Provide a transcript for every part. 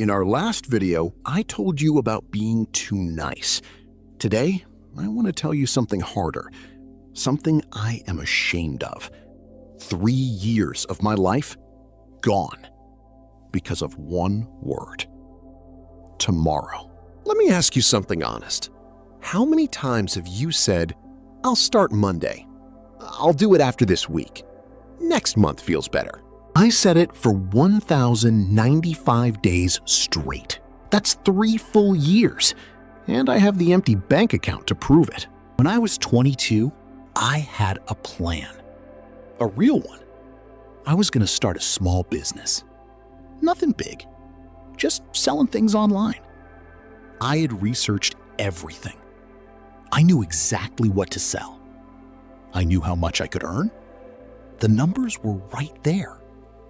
In our last video, I told you about being too nice. Today, I want to tell you something harder, something I am ashamed of. 3 years of my life gone because of one word: tomorrow. Let me ask you something honest. How many times have you said, "I'll start Monday. I'll do it after this week. Next month feels better"? I said it for 1,095 days straight. That's 3 full years. And I have the empty bank account to prove it. When I was 22, I had a plan. A real one. I was going to start a small business. Nothing big. Just selling things online. I had researched everything. I knew exactly what to sell. I knew how much I could earn. The numbers were right there.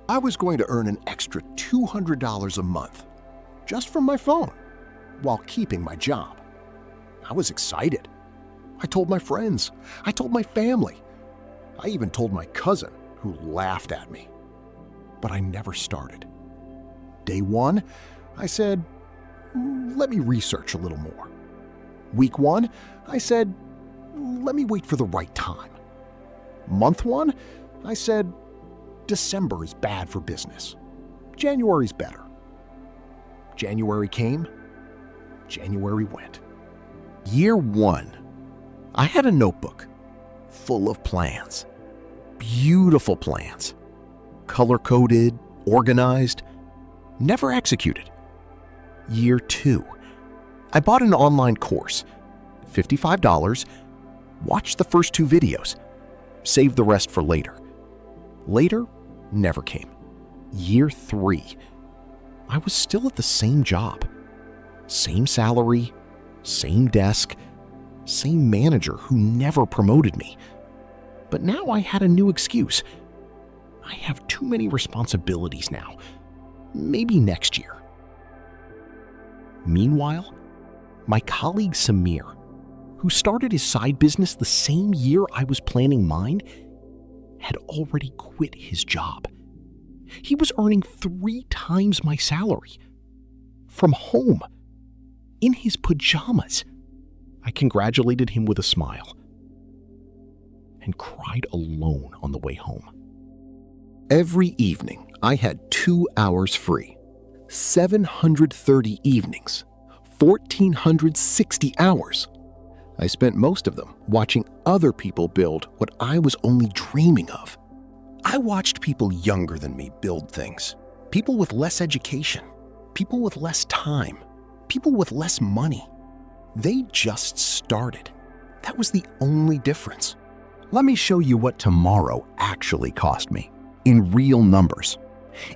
I was going to earn an extra $200 a month just from my phone while keeping my job. I was excited. I told my friends. I told my family. I even told my cousin, who laughed at me. But I never started. Day 1, I said, let me research a little more. Week 1, I said, let me wait for the right time. Month 1, I said, December is bad for business. January's better. January came. January went. Year 1, I had a notebook full of plans. Beautiful plans. Color-coded, organized, never executed. Year 2, I bought an online course, $55, watched the first 2 videos, saved the rest for later. Later never came. Year 3, I was still at the same job. Same salary, same desk, same manager who never promoted me. But now I had a new excuse. I have too many responsibilities now. Maybe next year. Meanwhile, my colleague Samir, who started his side business the same year I was planning mine, had already quit his job. He was earning 3 times my salary. From home. In his pajamas. I congratulated him with a smile and cried alone on the way home. Every evening, I had 2 hours free. 730 evenings. 1,460 hours. I spent most of them watching other people build what I was only dreaming of. I watched people younger than me build things. People with less education. People with less time. People with less money. They just started. That was the only difference. Let me show you what tomorrow actually cost me, in real numbers.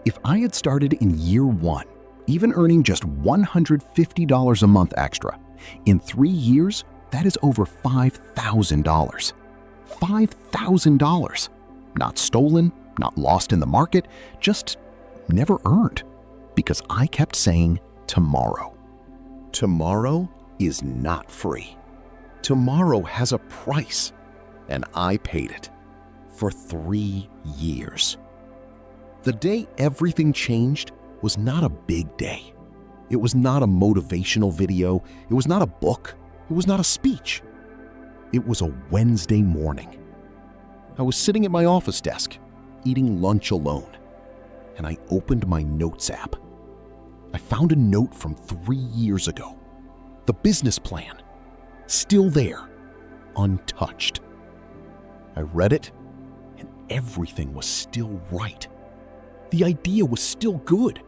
If I had started in year 1, even earning just $150 a month extra, in 3 years, that is over $5,000. $5,000. Not stolen, not lost in the market, just never earned. Because I kept saying tomorrow. Tomorrow is not free. Tomorrow has a price, and I paid it for 3 years. The day everything changed was not a big day. It was not a motivational video. It was not a book. It was not a speech. It was a Wednesday morning. I was sitting at my office desk, eating lunch alone, and I opened my notes app. I found a note from 3 years ago. The business plan, still there, untouched. I read it, and everything was still right. The idea was still good.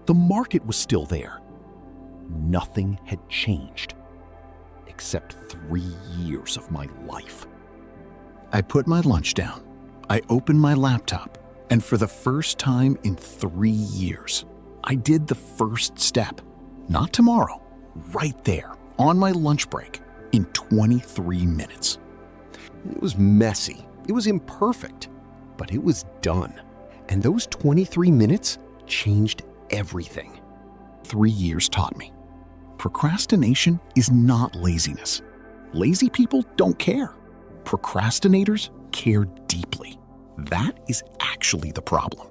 The market was still there. Nothing had changed, except 3 years of my life. I put my lunch down. I opened my laptop, and for the first time in 3 years, I did the first step. Not tomorrow, right there, on my lunch break, in 23 minutes. It was messy. It was imperfect, but it was done. And those 23 minutes changed everything. 3 years taught me. Procrastination is not laziness. Lazy people don't care. Procrastinators care deeply. That is actually the problem.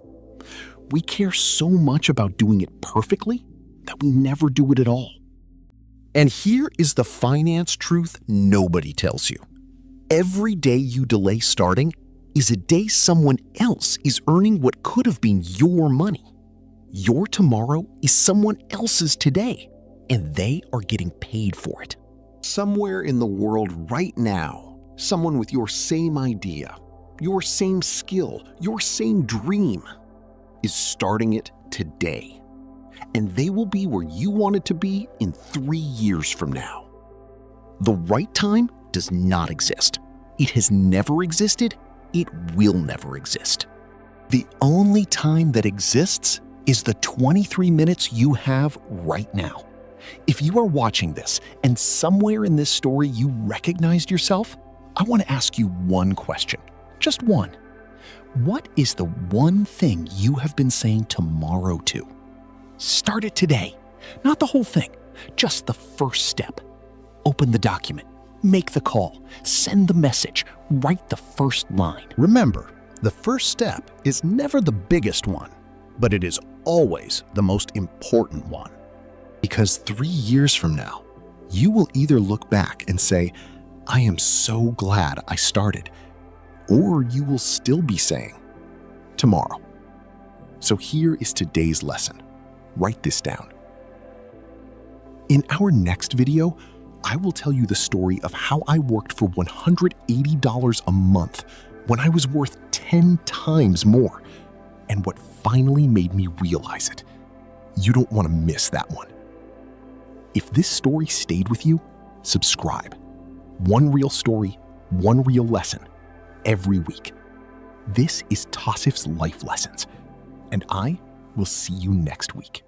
We care so much about doing it perfectly that we never do it at all. And here is the finance truth nobody tells you. Every day you delay starting is a day someone else is earning what could have been your money. Your tomorrow is someone else's today, and they are getting paid for it. Somewhere in the world right now, someone with your same idea, your same skill, your same dream is starting it today. And they will be where you wanted to be in 3 years from now. The right time does not exist. It has never existed. It will never exist. The only time that exists is the 23 minutes you have right now. If you are watching this and somewhere in this story you recognized yourself, I want to ask you one question, just one. What is the one thing you have been saying tomorrow to? Start it today, not the whole thing, just the first step. Open the document, make the call, send the message, write the first line. Remember, the first step is never the biggest one, but it is always the most important one. Because 3 years from now, you will either look back and say, I am so glad I started, or you will still be saying, tomorrow. So here is today's lesson. Write this down. In our next video, I will tell you the story of how I worked for $180 a month when I was worth 10 times more, and what finally made me realize it. You don't want to miss that one. If this story stayed with you, subscribe. One real story, one real lesson, every week. This is Tausif's Life Lessons, and I will see you next week.